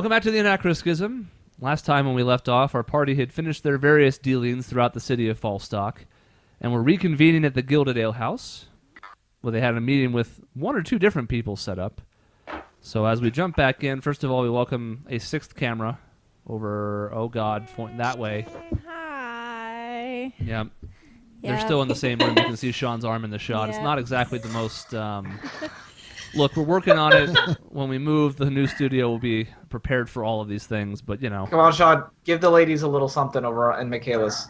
Welcome back to the Anachronism. Last time when we left off, our party had finished their various dealings throughout the city of Falstock, and were reconvening at the Gilded Ale House, where they had a meeting with one or two different people set up. So as we jump back in, first of all, we welcome a sixth camera over, oh god, pointing that way. Hi. Yeah. They're still in the same room. You can see Sean's arm in the shot. Yep. It's not exactly the most... Look, we're working on it. When we move, the new studio will be prepared for all of these things, but, you know. Come on, Sean. Give the ladies a little something over in Michaela's.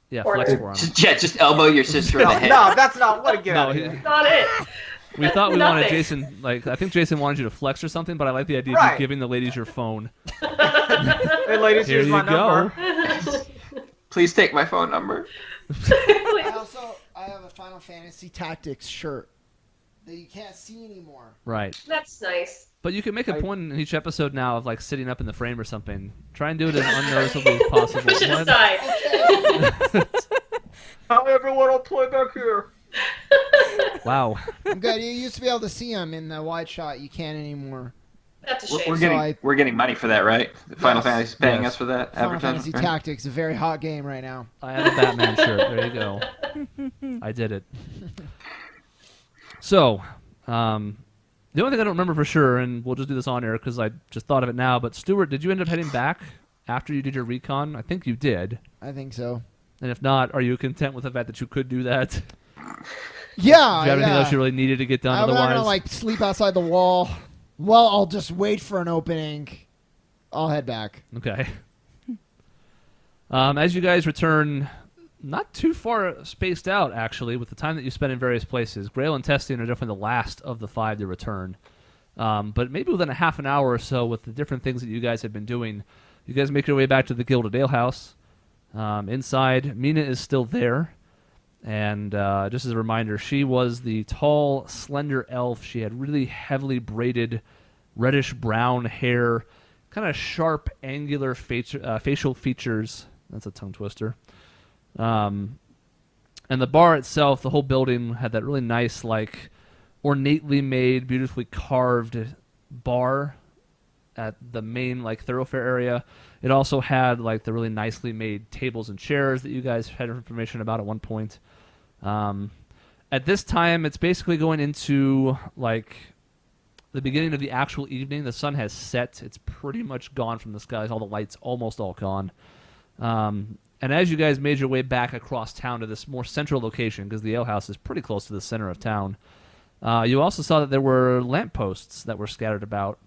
Yeah, flex for him. Just elbow your sister in the head. No, that's not what. Get out of here. That's not it. We thought we wanted Nothing. Jason, I think Jason wanted you to flex or something, but I like the idea of Right. you giving the ladies your phone. Hey, ladies, Here here's you my go. number. Please take my phone number. I have a Final Fantasy Tactics shirt that you can't see anymore. Right. That's nice. But you can make a point in each episode now of, sitting up in the frame or something. Try and do it as unnoticeably as possible. Push it What? aside. How everyone will play back here. Wow. I'm good. You used to be able to see them in the wide shot. You can't anymore. That's a We're, shame. we're getting I- we're getting money for that, right? Final Yes. Fantasy's paying Yes. us for that Final Fantasy advertisement. right? Tactics, a very hot game right now. I have a Batman shirt. There you go. I did it. So, the only thing I don't remember for sure, and we'll just do this on air because I just thought of it now, but Stuart, did you end up heading back after you did your recon? I think you did. I think so. And if not, are you content with the fact that you could do that? Did Yeah, you have anything yeah. else you really needed to get done I'm otherwise? not gonna sleep outside the wall. Well, I'll just wait for an opening. I'll head back. Okay. As you guys return, not too far spaced out, actually, with the time that you spend in various places. Grail and Testian are definitely the last of the 5 to return. But maybe within a half an hour or so, with the different things that you guys have been doing, you guys make your way back to the Gilded Ale House. Inside, Mina is still there. And just as a reminder, she was the tall, slender elf. She had really heavily braided, reddish-brown hair, kind of sharp, angular facial features. That's a tongue twister. And the bar itself, the whole building, had that really nice, ornately made, beautifully carved bar at the main, thoroughfare area. It also had, the really nicely made tables and chairs that you guys had information about at one point. At this time, it's basically going into, the beginning of the actual evening. The sun has set. It's pretty much gone from the skies. All the lights almost all gone. And as you guys made your way back across town to this more central location, because the ale house is pretty close to the center of town, you also saw that there were lampposts that were scattered about.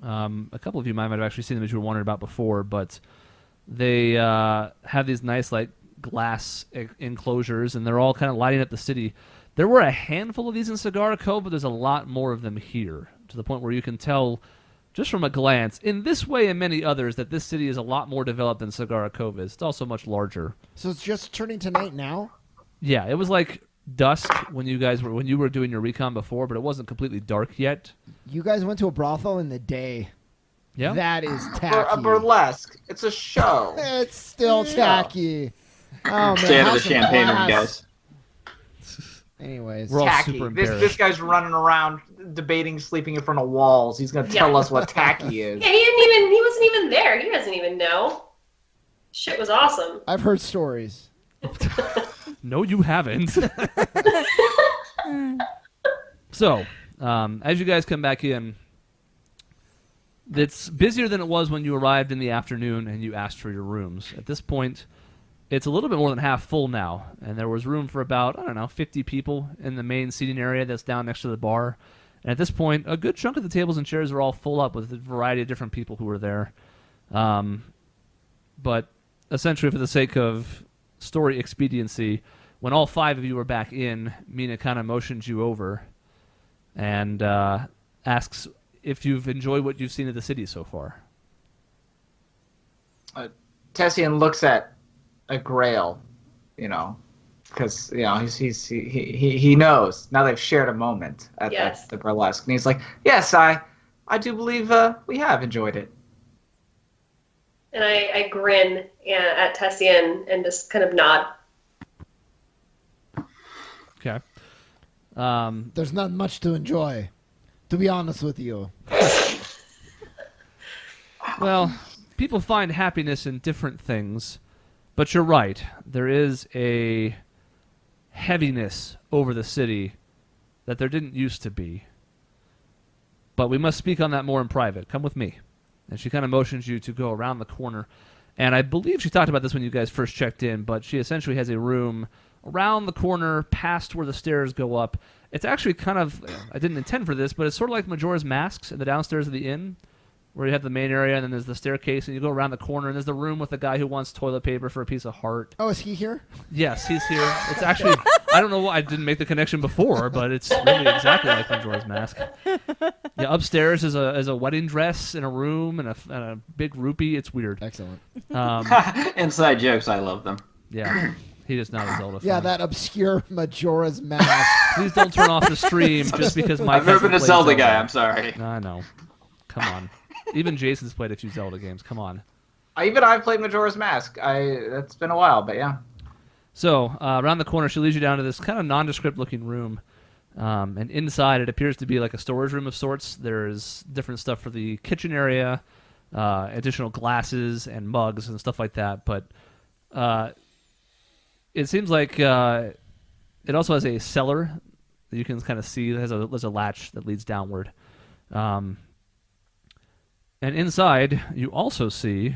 A couple of you might have actually seen them as you were wondering about before, but they have these nice, glass enclosures, and they're all kind of lighting up the city. There were a handful of these in Cigar Cove, but there's a lot more of them here, to the point where you can tell just from a glance, in this way and many others, that this city is a lot more developed than Cigar Cove is. It's also much larger. So it's just turning to night now? Yeah, it was dusk when you were doing your recon before, but it wasn't completely dark yet. You guys went to a brothel in the day. Yeah. That is A tacky. burlesque. It's a show. It's still tacky. Oh, man. Stay out of have the some champagne room, class. guys. Anyways. We're all Tacky. super This embarrassed. guy's running around debating sleeping in front of walls. He's gonna tell us what tacky is. Yeah, he wasn't even there. He doesn't even know. Shit was awesome. I've heard stories. No, you haven't. So, as you guys come back in, it's busier than it was when you arrived in the afternoon and you asked for your rooms. At this point, it's a little bit more than half full now, and there was room for about, 50 people in the main seating area that's down next to the bar. And at this point, a good chunk of the tables and chairs are all full up with a variety of different people who are there. But essentially, for the sake of story expediency, when all 5 of you are back in, Mina kind of motions you over and asks if you've enjoyed what you've seen of the city so far. Tessian looks at a Grail, because he knows now they've shared a moment at Yes. the burlesque, and he's like, "Yes, I do believe we have enjoyed it." And I grin at Tessian and just kind of nod. Okay. There's not much to enjoy, to be honest with you. Well, people find happiness in different things, but you're right. There is a heaviness over the city that there didn't used to be. But we must speak on that more in private. Come with me. And she kind of motions you to go around the corner. And I believe she talked about this when you guys first checked in, but she essentially has a room around the corner past where the stairs go up. It's actually kind of, I didn't intend for this, but it's sort of like Majora's Masks in the downstairs of the inn, where you have the main area and then there's the staircase and you go around the corner and there's the room with the guy who wants toilet paper for a piece of heart. Oh, is he here? Yes, he's here. It's actually, I don't know why I didn't make the connection before, but it's really exactly like Majora's Mask. Yeah, upstairs is a wedding dress in a room and a big rupee. It's weird. Excellent. Inside jokes, I love them. Yeah, he is not a Zelda fan. Yeah, that obscure Majora's Mask. Please don't turn off the stream just because Mike I've never hasn't been a played Zelda guy. I'm sorry. I know. Come on. Even Jason's played a few Zelda games. Come on. I've played Majora's Mask. It's been a while, but yeah. So, around the corner, she leads you down to this kind of nondescript looking room. And inside, it appears to be like a storage room of sorts. There's different stuff for the kitchen area, additional glasses and mugs and stuff like that. But it seems like it also has a cellar that you can kind of see. There's a latch that leads downward. And inside, you also see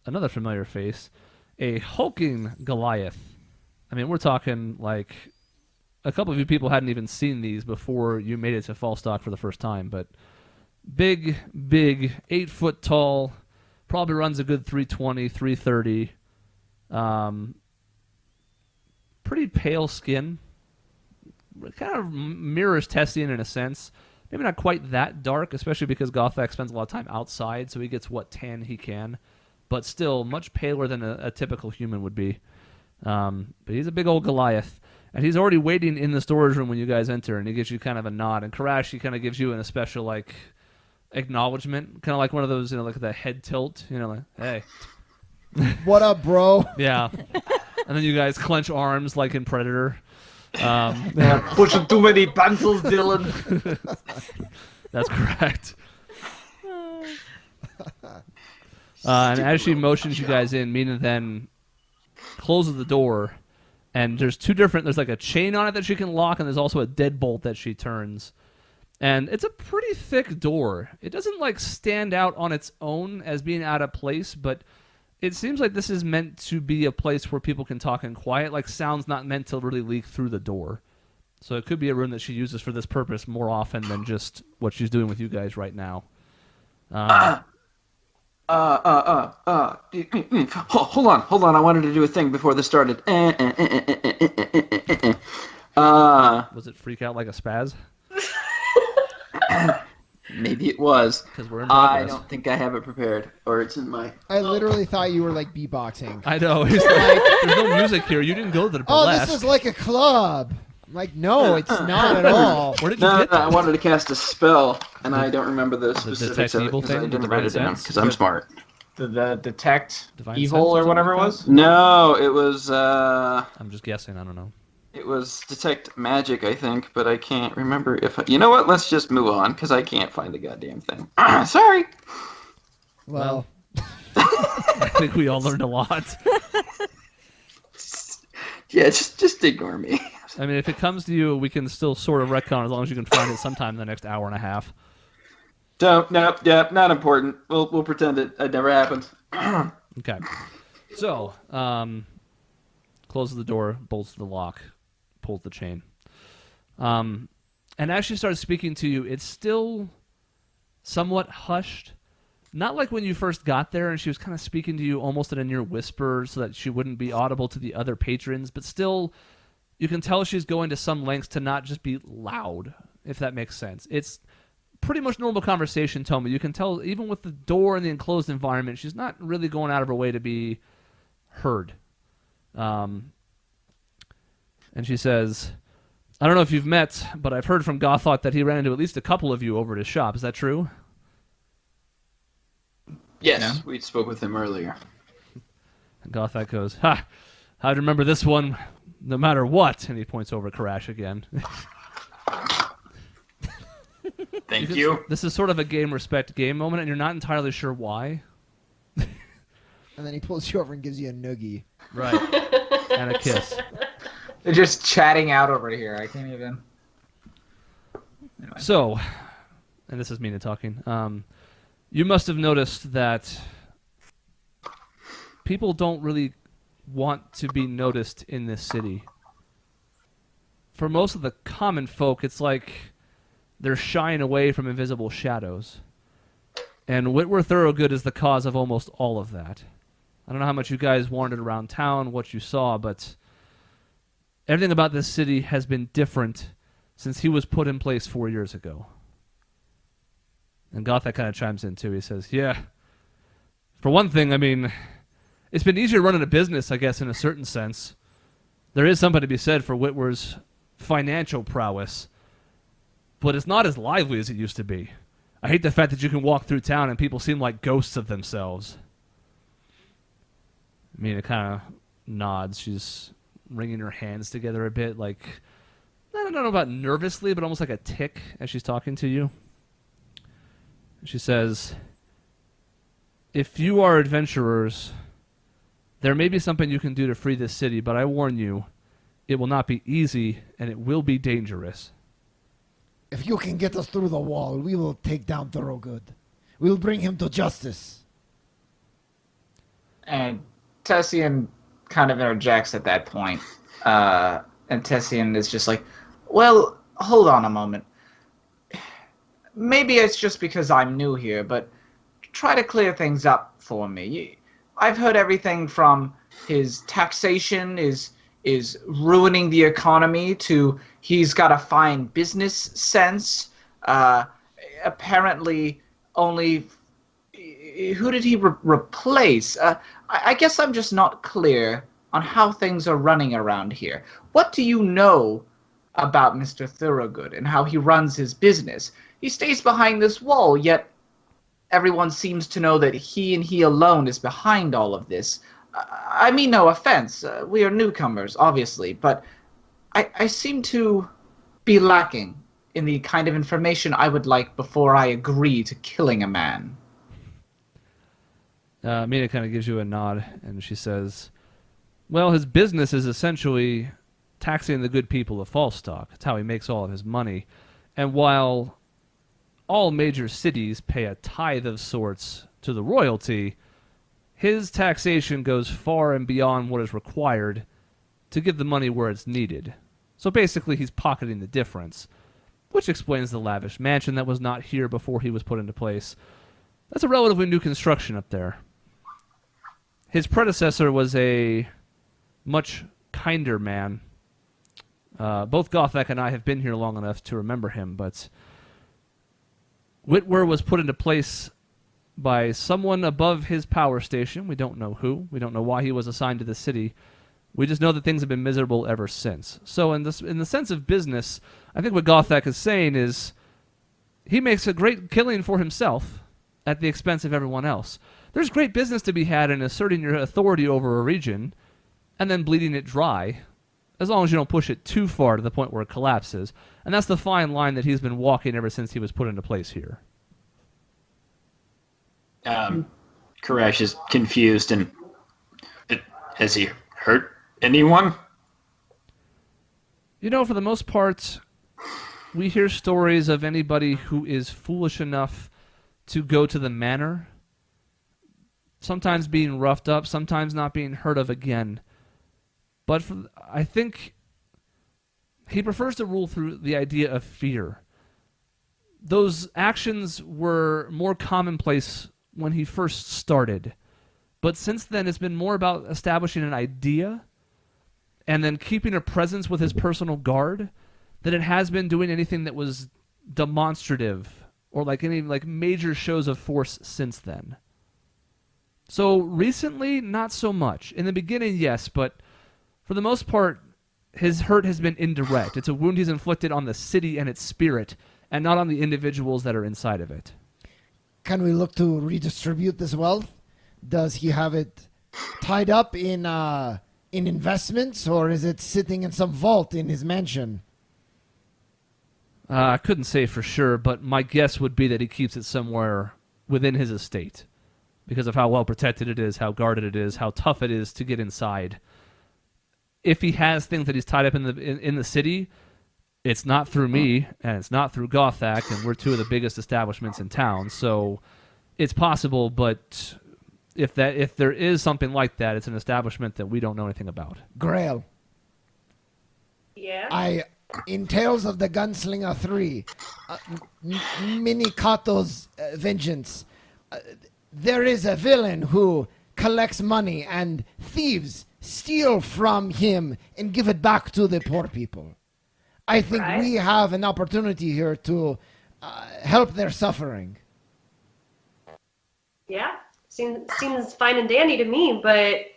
another familiar face, a hulking Goliath. I mean, we're talking like a couple of you people hadn't even seen these before you made it to Falstock for the first time, but big, 8 foot tall, probably runs a good 320, 330. Pretty pale skin. Kind of mirrors Tessian in a sense. Maybe not quite that dark, especially because Gothak spends a lot of time outside, so he gets what tan he can. But still, much paler than a typical human would be. But he's a big old Goliath. And he's already waiting in the storage room when you guys enter, and he gives you kind of a nod. And Karash, he kind of gives you a special, like, acknowledgement. Kind of like one of those, like the head tilt. Like, hey. What up, bro? Yeah. And then you guys clench arms like in Predator. Pushing too many pencils, Dylan. That's correct. And as she motions you guys in, Mina then closes the door, and there's there's like a chain on it that she can lock, and there's also a deadbolt that she turns. And it's a pretty thick door. It doesn't like stand out on its own as being out of place, but it seems like this is meant to be a place where people can talk in quiet, like sound's not meant to really leak through the door. So it could be a room that she uses for this purpose more often than just what she's doing with you guys right now. Hold on. I wanted to do a thing before this started. Was it freak out like a spaz? Maybe it was. Because we're in I progress. don't think I have it prepared, or it's in my... I literally thought you were like beatboxing. I know. He's like, there's no music here. You didn't go to the Oh, burlesque. this is like a club. I'm like, no, it's not at all. Where did you No, get I that? wanted to cast a spell, and I don't remember the specifics detect of it evil because I thing, didn't the write it divine down sense? because I'm smart. The detect Divine evil sense or or whatever it something like was. No, it was... I'm just guessing. I don't know. It was detect magic, I think, but I can't remember if... You know what? Let's just move on, because I can't find the goddamn thing. Sorry! Well, I think we all learned a lot. Yeah, just ignore me. I mean, if it comes to you, we can still sort of retcon as long as you can find it sometime in the next hour and a half. Don't, no, yeah, not important. We'll pretend it never happened. Okay. So, closes the door, bolts the lock, pulls the chain. And as she starts speaking to you, it's still somewhat hushed. Not like when you first got there and she was kind of speaking to you almost in a near whisper so that she wouldn't be audible to the other patrons, but still, you can tell she's going to some lengths to not just be loud, if that makes sense. It's pretty much normal conversation tone, but you can tell even with the door and the enclosed environment, she's not really going out of her way to be heard. And she says, I don't know if you've met, but I've heard from Gothok that he ran into at least a couple of you over at his shop. Is that true? Yes, we spoke with him earlier. And Gothok goes, ha! I'd remember this one no matter what. And he points over at Karash again. Thank you. This is sort of a game respect game moment, and you're not entirely sure why. And then he pulls you over and gives you a noogie. Right. And a kiss. They're just chatting out over here. I can't even. Anyway. So, and this is Mina talking. You must have noticed that people don't really want to be noticed in this city. For most of the common folk, it's like they're shying away from invisible shadows. And Whitworth Thorogood is the cause of almost all of that. I don't know how much you guys wandered around town, what you saw, but everything about this city has been different since he was put in place 4 years ago. And Gothak kind of chimes in too. He says, yeah, for one thing, I mean, it's been easier running a business, I guess, in a certain sense. There is something to be said for Whitworth's financial prowess, but it's not as lively as it used to be. I hate the fact that you can walk through town and people seem like ghosts of themselves. Mina kind of nods. She's wringing her hands together a bit, like, I don't know about nervously, but almost like a tick as she's talking to you. She says, if you are adventurers, there may be something you can do to free this city, but I warn you, it will not be easy and it will be dangerous. If you can get us through the wall, we will take down Thorogood. We will bring him to justice. And Tessian kind of interjects at that point. And Tessian is just like, well, hold on a moment. Maybe it's just because I'm new here, but try to clear things up for me. I've heard everything from his taxation is ruining the economy to he's got a fine business sense. Apparently, only who did he replace? I guess I'm just not clear on how things are running around here. What do you know about Mr. Thorogood and how he runs his business? He stays behind this wall, yet everyone seems to know that he and he alone is behind all of this. I mean no offense. We are newcomers, obviously, but I seem to be lacking in the kind of information I would like before I agree to killing a man. Mina kind of gives you a nod, and she says, well, his business is essentially taxing the good people of Falstock. That's how he makes all of his money. And while all major cities pay a tithe of sorts to the royalty, his taxation goes far and beyond what is required to give the money where it's needed. So basically, he's pocketing the difference, which explains the lavish mansion that was not here before he was put into place. That's a relatively new construction up there. His predecessor was a much kinder man. Both Gothak and I have been here long enough to remember him, but Whitwer was put into place by someone above his power station. We don't know who. We don't know why he was assigned to the city. We just know that things have been miserable ever since. So in the sense of business, I think what Gothak is saying is he makes a great killing for himself at the expense of everyone else. There's great business to be had in asserting your authority over a region and then bleeding it dry, as long as you don't push it too far to the point where it collapses. And that's the fine line that he's been walking ever since he was put into place here. Koresh is confused and has he hurt anyone? You know, for the most part, we hear stories of anybody who is foolish enough to go to the manor, sometimes being roughed up, sometimes not being heard of again. But I think he prefers to rule through the idea of fear. Those actions were more commonplace when he first started. But since then, it's been more about establishing an idea and then keeping a presence with his personal guard than it has been doing anything that was demonstrative or like any like major shows of force since then. So recently, not so much. In the beginning, yes, but for the most part, his hurt has been indirect. It's a wound he's inflicted on the city and its spirit, and not on the individuals that are inside of it. Can we look to redistribute this wealth? Does he have it tied up in investments, or is it sitting in some vault in his mansion? I couldn't say for sure, but my guess would be that he keeps it somewhere within his estate. because of how well protected it is, how guarded it is, how tough it is to get inside. If he has things that he's tied up in the city, it's not through me, and it's not through Gothak, and we're two of the biggest establishments in town, so it's possible, but if there is something like that, it's an establishment that we don't know anything about. Grail, Yeah. in Tales of the Gunslinger 3, Minikato's vengeance, there is a villain who collects money and thieves steal from him and give it back to the poor people. I think Right. we have an opportunity here to help their suffering. Yeah. Seems fine and dandy to me, but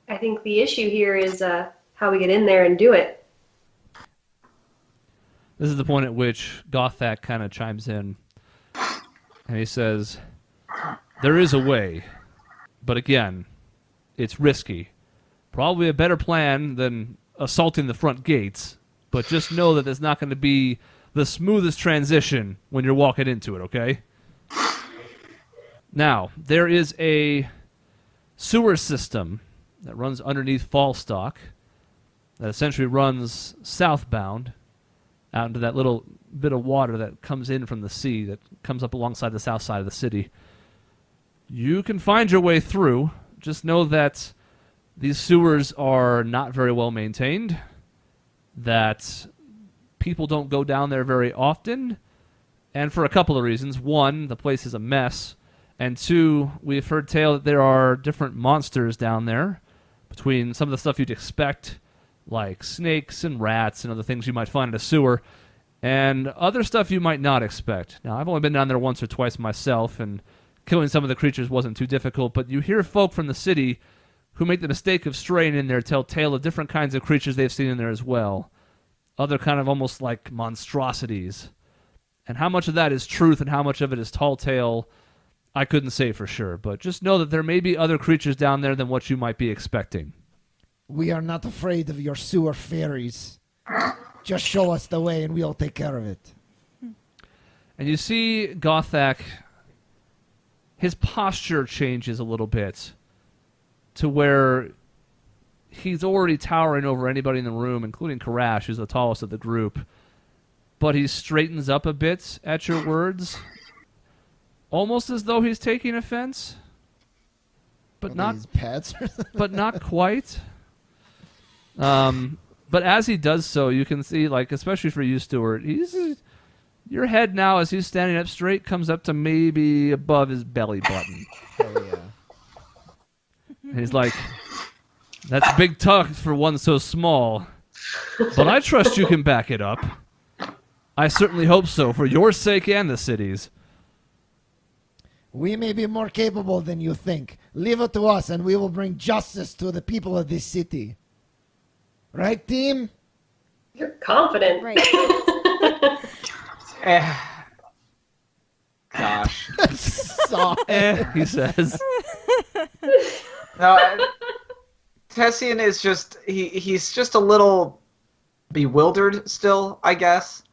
I think the issue here is how we get in there and do it. This is the point at which Gothak kind of chimes in, and he says, there is a way, but again, it's risky. Probably a better plan than assaulting the front gates, but just know that there's not going to be the smoothest transition when you're walking into it, okay? Now, there is a sewer system that runs underneath Falstock that essentially runs southbound out into that little bit of water that comes in from the sea, that comes up alongside the south side of the city. You can find your way through. Just know that these sewers are not very well maintained, that people don't go down there very often, and for a couple of reasons. One, the place is a mess, and two, we've heard tale that there are different monsters down there, between some of the stuff you'd expect, like snakes and rats and other things you might find in a sewer, and other stuff you might not expect. Now, I've only been down there once or twice myself, and killing some of the creatures wasn't too difficult, but you hear folk from the city who make the mistake of straying in there tell tale of different kinds of creatures they've seen in there as well. Other kind of almost like monstrosities. And how much of that is truth and how much of it is tall tale, I couldn't say for sure, but just know that there may be other creatures down there than what you might be expecting. We are not afraid of your sewer fairies. Just show us the way and we'll take care of it. And you see Gothak, his posture changes a little bit to where he's already towering over anybody in the room, including Karash, who's the tallest of the group. But he straightens up a bit at your words, almost as though he's taking offense, but Are not these pets or something? but not quite. But as he does so, you can see, like, especially for you, Stuart, your head now, as he's standing up straight, comes up to maybe above his belly button. Oh, yeah. And he's like, that's big talk for one so small, but I trust you can back it up. I certainly hope so, for your sake and the city's. We may be more capable than you think. Leave it to us and we will bring justice to the people of this city. Right, team? You're confident. Right. Gosh. Sorry. He says. No, Tessian is just he's just a little bewildered still, I guess.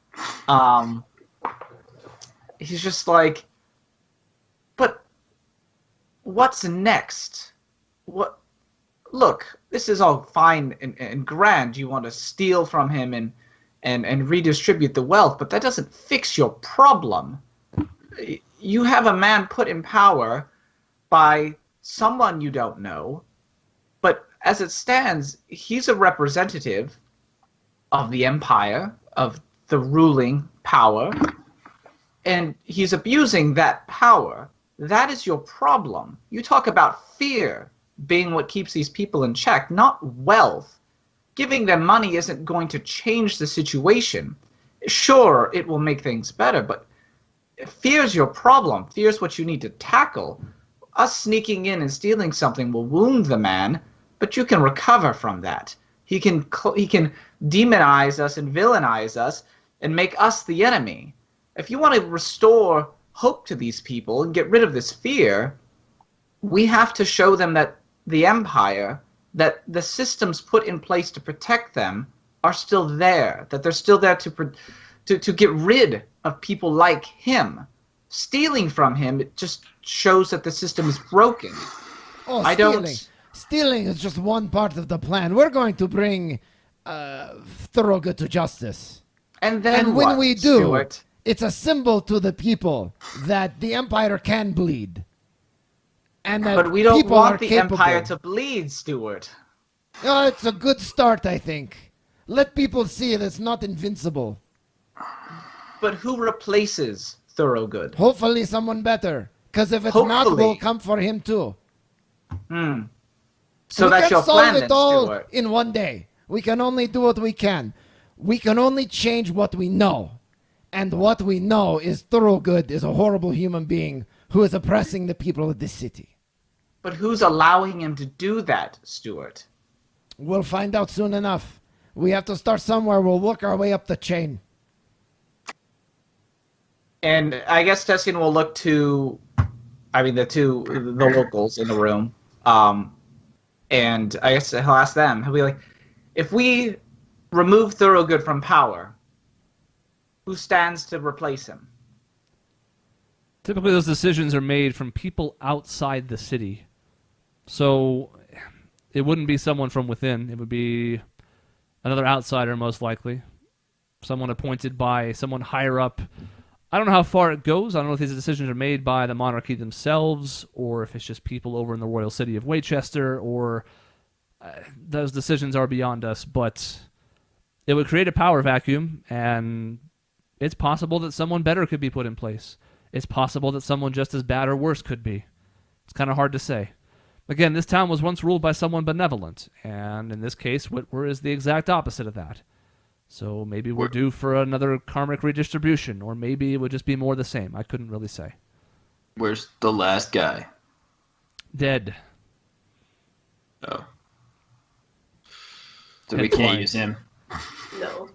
He's just like, but what's next? What? Look, this is all fine and grand. You want to steal from him and redistribute the wealth, but that doesn't fix your problem. You have a man put in power by someone you don't know, but as it stands, he's a representative of the empire, of the ruling power, and he's abusing that power. That is your problem. You talk about fear being what keeps these people in check, not wealth. Giving them money isn't going to change the situation. Sure, it will make things better, but fear's your problem. Fear's what you need to tackle. Us sneaking in and stealing something will wound the man, but you can recover from that. He can demonize us and villainize us and make us the enemy. If you want to restore hope to these people and get rid of this fear, we have to show them that the empire, that the systems put in place to protect them are still there, that they're still there to get rid of people like him. stealing from him, it just shows that the system is broken. Oh, I stealing. don't. Stealing is just one part of the plan. We're going to bring Thorogood to justice. And then And when what, we do, Stuart? it's a symbol to the people that the Empire can bleed. And that But we don't people are want the capable. Empire to bleed, Stuart. Oh, it's a good start, I think. Let people see that it's not invincible. But who replaces Thorogood? Hopefully someone better. Because if it's not, Hopefully. we'll come for him too. So we that's can't your solve plan, it then, all Stuart. in one day. We can only do what we can. We can only change what we know. And what we know is Thorogood is a horrible human being who is oppressing the people of this city. But who's allowing him to do that, Stuart? We'll find out soon enough. We have to start somewhere. We'll work our way up the chain. And I guess Tessian will look to, the locals in the room. And I guess he'll ask them. He'll be like, if we remove Thorogood from power, who stands to replace him? Typically, those decisions are made from people outside the city. So it wouldn't be someone from within. It would be another outsider, most likely. Someone appointed by someone higher up. I don't know how far it goes. I don't know if these decisions are made by the monarchy themselves, or if it's just people over in the royal city of Waychester, or those decisions are beyond us. But it would create a power vacuum, and it's possible that someone better could be put in place. It's possible that someone just as bad or worse could be. It's kind of hard to say. Again, this town was once ruled by someone benevolent, and in this case, Whitwer is the exact opposite of that. So maybe we're due for another karmic redistribution, or maybe it would just be more the same. I couldn't really say. Where's the last guy? Dead. Oh. So we Hence can't why. use him. No.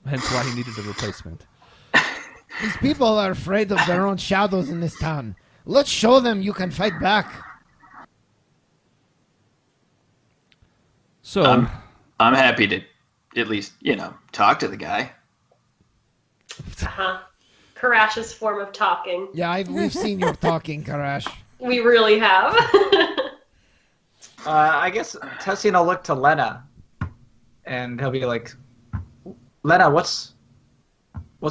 Hence why he needed a replacement. These people are afraid of their own shadows in this town. Let's show them you can fight back. So, I'm happy to at least, talk to the guy. Uh-huh. Karash's form of talking. Yeah, we've seen your talking, Karash. We really have. I guess Tessian will look to Lena, and he'll be like, Lena, what's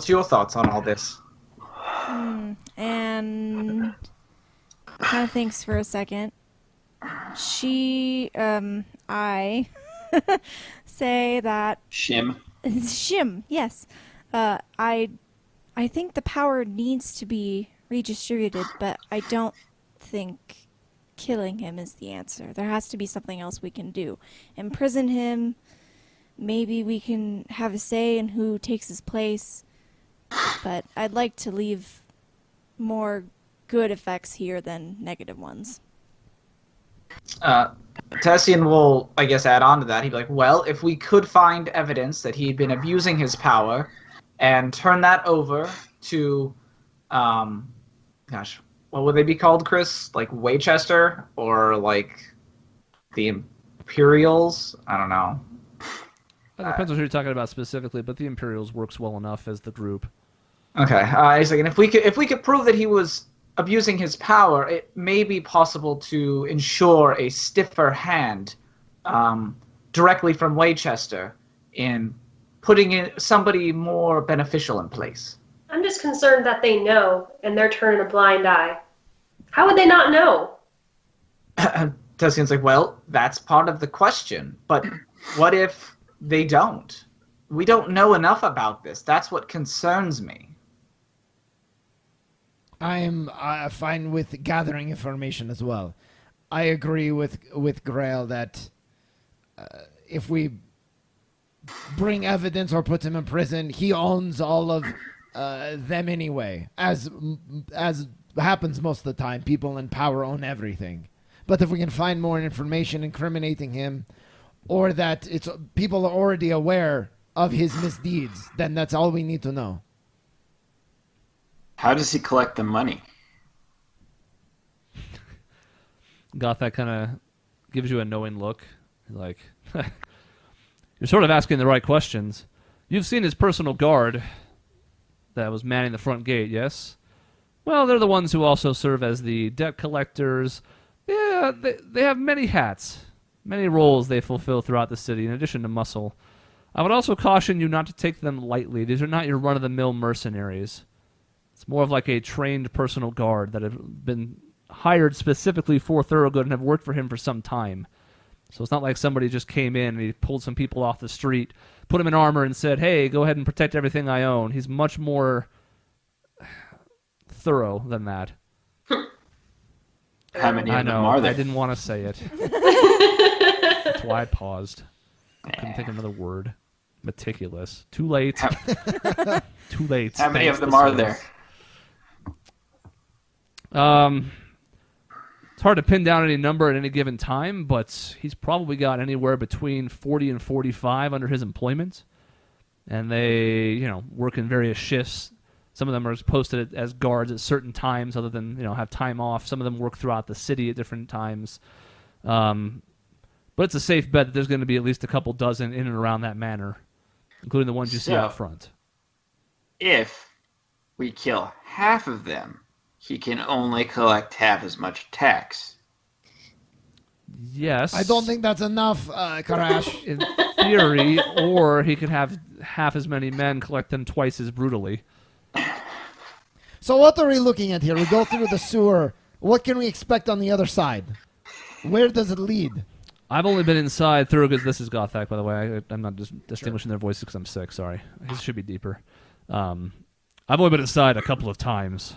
your thoughts on all this? And kind of thinks for a second. I say that Shim. Shim, yes. I think the power needs to be redistributed, but I don't think killing him is the answer. There has to be something else we can do. Imprison him. Maybe we can have a say in who takes his place. But I'd like to leave more good effects here than negative ones. Tessian will, I guess, add on to that. He'd be like, well, if we could find evidence that he'd been abusing his power and turn that over to, what would they be called, Chris? Like Waychester or like the Imperials? I don't know. it depends on who you're talking about specifically, but the Imperials works well enough as the group. Okay, he's like, and if we could prove that he was abusing his power, it may be possible to ensure a stiffer hand directly from Waychester in putting in somebody more beneficial in place. I'm just concerned that they know and they're turning a blind eye. How would they not know? Tessian's like, well, that's part of the question. But what if they don't? We don't know enough about this. That's what concerns me. I am fine with gathering information as well. I agree with Grail that if we bring evidence or put him in prison, he owns all of them anyway. As happens most of the time, people in power own everything. But if we can find more information incriminating him, or that it's people are already aware of his misdeeds, then that's all we need to know. How does he collect the money? Goth, that kind of gives you a knowing look. Like, you're sort of asking the right questions. You've seen his personal guard that was manning the front gate, yes? Well, they're the ones who also serve as the debt collectors. Yeah, they have many hats, many roles they fulfill throughout the city, in addition to muscle. I would also caution you not to take them lightly. These are not your run-of-the-mill mercenaries. It's more of like a trained personal guard that have been hired specifically for Thorogood and have worked for him for some time. So it's not like somebody just came in and he pulled some people off the street, put them in armor, and said, hey, go ahead and protect everything I own. He's much more thorough than that. How many I of them know. are there? I didn't want to say it. That's why I paused. I couldn't think of another word. Meticulous. Too late. Too late. How many Thanks of them to are Sims. there? It's hard to pin down any number at any given time, but he's probably got anywhere between 40 and 45 under his employment. And they, work in various shifts. Some of them are posted as guards at certain times, other than, have time off. Some of them work throughout the city at different times. But it's a safe bet that there's going to be at least a couple dozen in and around that manor, including the ones you see So- out front. If we kill half of them, he can only collect half as much tax. Yes. I don't think that's enough, Karash. In theory, or he could have half as many men collect them twice as brutally. So what are we looking at here? We go through the sewer. What can we expect on the other side? Where does it lead? I've only been inside Thorogood's. This is Gothak, by the way. I'm not just distinguishing their voices because I'm sick. Sorry. His should be deeper. I've only been inside a couple of times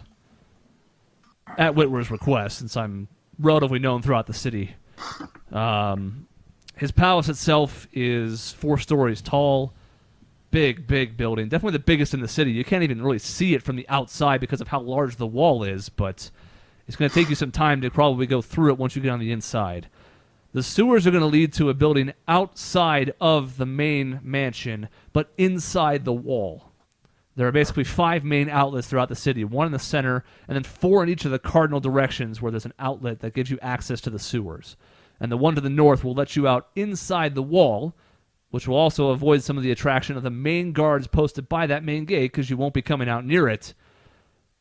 at Whitwer's request, since I'm relatively known throughout the city. His palace itself is 4 stories tall. Big building. Definitely the biggest in the city. You can't even really see it from the outside because of how large the wall is, but it's going to take you some time to probably go through it once you get on the inside. The sewers are going to lead to a building outside of the main mansion, but inside the wall. There are basically 5 main outlets throughout the city, 1 in the center, and then 4 in each of the cardinal directions where there's an outlet that gives you access to the sewers. And the one to the north will let you out inside the wall, which will also avoid some of the attraction of the main guards posted by that main gate because you won't be coming out near it.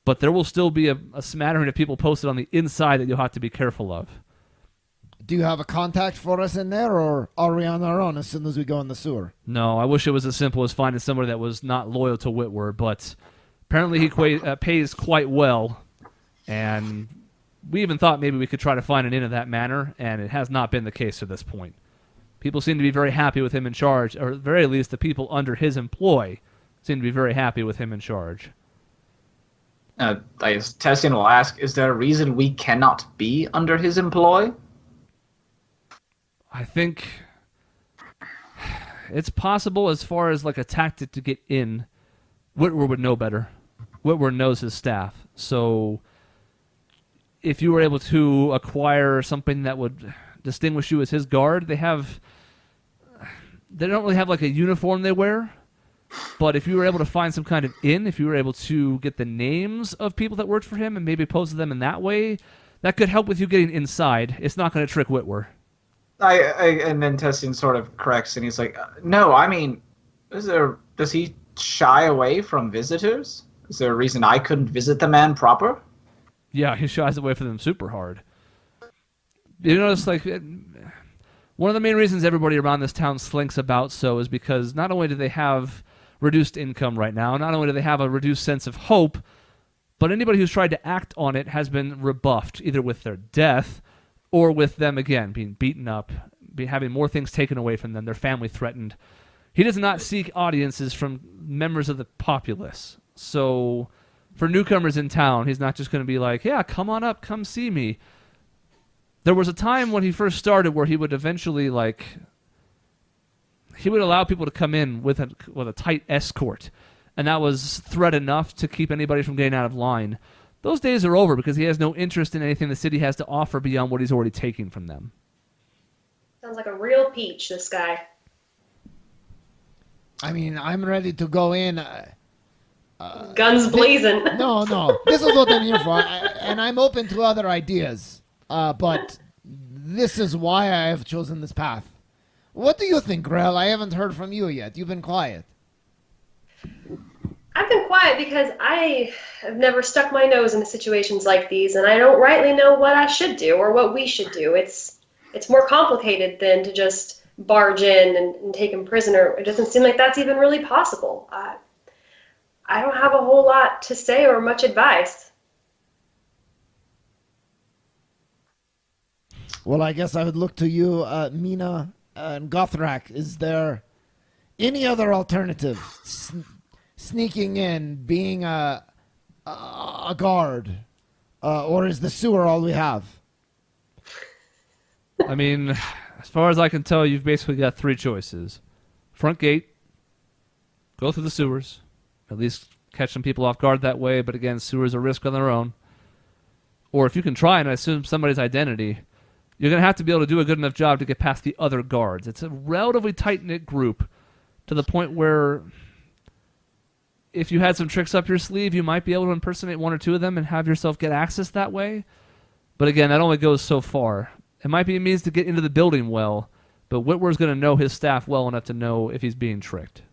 But there will still be a smattering of people posted on the inside that you'll have to be careful of. Do you have a contact for us in there, or are we on our own as soon as we go in the sewer? No, I wish it was as simple as finding somebody that was not loyal to Whitwer, but apparently he pays quite well, and we even thought maybe we could try to find an inn of that manor, and it has not been the case to this point. People seem to be very happy with him in charge, or at the very least the people under his employ seem to be very happy with him in charge. I guess Tessian will ask, is there a reason we cannot be under his employ? I think it's possible as far as like a tactic to get in. Whitwer would know better. Whitwer knows his staff. So if you were able to acquire something that would distinguish you as his guard, they don't really have like a uniform they wear. But if you were able to find some kind of inn, if you were able to get the names of people that worked for him and maybe pose them in that way, that could help with you getting inside. It's not going to trick Whitwer. And then Tessian sort of corrects, and he's like, no, I mean, does he shy away from visitors? Is there a reason I couldn't visit the man proper? Yeah, he shies away from them super hard. You notice, like, one of the main reasons everybody around this town slinks about so is because not only do they have reduced income right now, not only do they have a reduced sense of hope, but anybody who's tried to act on it has been rebuffed, either with their death or with them, again, being beaten up, having more things taken away from them, their family threatened. He does not seek audiences from members of the populace. So for newcomers in town, he's not just going to be like, yeah, come on up, come see me. There was a time when he first started where he would eventually, he would allow people to come in with a tight escort, and that was threat enough to keep anybody from getting out of line. Those days are over because he has no interest in anything the city has to offer beyond what he's already taking from them. Sounds like a real peach, this guy. I mean, I'm ready to go in. Guns blazing. No. This is what I'm here for. And I'm open to other ideas. But this is why I have chosen this path. What do you think, Grell? I haven't heard from you yet. You've been quiet. I've been quiet because I have never stuck my nose into situations like these, and I don't rightly know what I should do or what we should do. It's more complicated than to just barge in and take him prisoner. It doesn't seem like that's even really possible. I don't have a whole lot to say or much advice. Well, I guess I would look to you, Mina and Gothrak. Is there any other alternative? Sneaking in, being a guard, or is the sewer all we have? I mean, as far as I can tell, you've basically got three choices. Front gate, go through the sewers, at least catch some people off guard that way, but again, sewers are a risk on their own. Or if you can try and assume somebody's identity, you're going to have to be able to do a good enough job to get past the other guards. It's a relatively tight-knit group to the point where if you had some tricks up your sleeve, you might be able to impersonate one or two of them and have yourself get access that way. But again, that only goes so far. It might be a means to get into the building well, but Whitwer's going to know his staff well enough to know if he's being tricked.